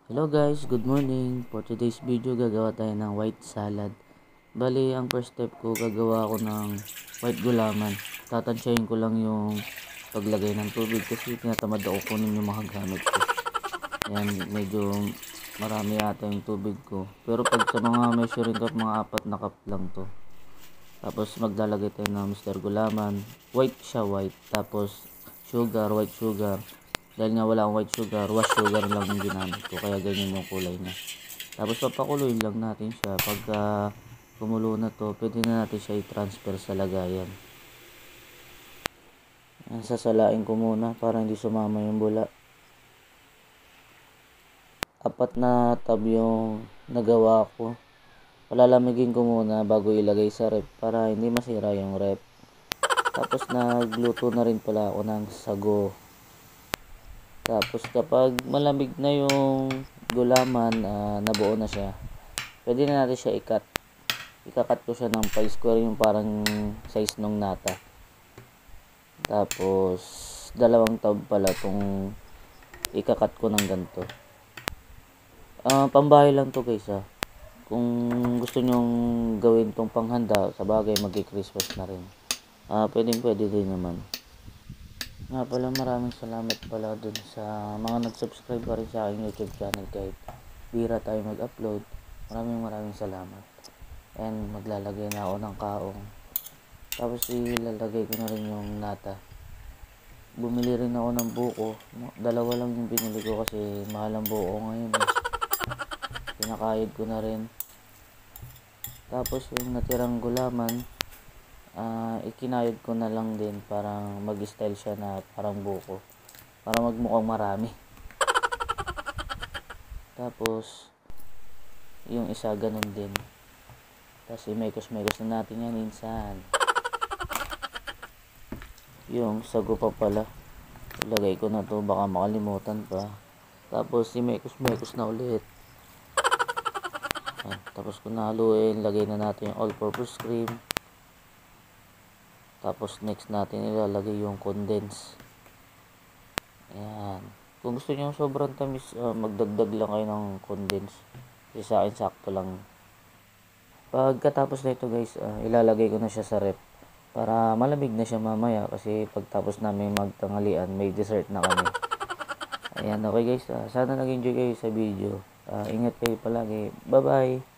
Hello guys, good morning. For today's video, gagawa tayo ng white salad. Bali, ang first step ko, gagawa ako ng white gulaman. Tatansyahin ko lang yung paglagay ng tubig kasi tinatamad ako kunin yung mga gamit ko. Yan, medyo marami yata yung tubig ko. Pero pag sa mga measuring cup, mga 4 na cup lang to. Tapos maglalagay tayo ng Mr. Gulaman. White siya, white. Tapos sugar, white sugar. Dahil nga wala akong white sugar, wash sugar lang yung ginamit ko. Kaya ganyan yung kulay niya. Tapos papakuluin lang natin siya. Pagka kumulo na to, pwede na natin siya i-transfer sa lagayan. Sasalain ko muna para hindi sumama yung bula. 4 na tab yung nagawa ko. Palalamigin ko muna bago ilagay sa rep para hindi masira yung rep. Tapos nagluto na rin pala ako ng sago. Tapos kapag malamig na yung gulaman, nabuo na siya, pwede na natin siya i-cut. Ika-cut ko siya ng 5 square, yung parang size nung nata. Tapos 2 tab pala itong ika-cut ko ng ganito. Pambahay lang to guys Kung gusto nyong gawin tong panghanda, sa bagay magi-Christmas na rin. Pwede din naman. Nga pala, maraming salamat pala dun sa mga nag-subscribe pa rin sa aking YouTube channel kahit bira tayo mag-upload. Maraming salamat. And maglalagay na ako ng kaong. Tapos ilalagay ko na rin yung nata. Bumili rin ako ng buko. 2 lang yung binili ko kasi mahal ang buko ngayon. Pinakayod ko na rin. Tapos yung natirang gulaman, ikinayod ko na lang din para mag-style siya na parang buko. Para magmukhang marami. Tapos yung isa ganun din. Tapos imekos-mekos na natin yan minsan. Yung sago pa pala. Ilagay ko na to, baka makalimutan pa. Tapos imekos-mekos na ulit. Tapos kung nahaluin, lagay na natin yung all-purpose cream. Tapos next natin ilalagay yung condense. Ayan. Kung gusto niyo sobrang tamis, magdagdag lang kayo ng condense. Kasi sa akin sakto lang. Pagkatapos na ito guys, ilalagay ko na siya sa rep. Para malamig na siya mamaya kasi pagtapos namin magtanghalian, may dessert na kami. Ayan, okay guys. Sana nag-enjoy kayo sa video. Ingat kayo palagi. Bye bye!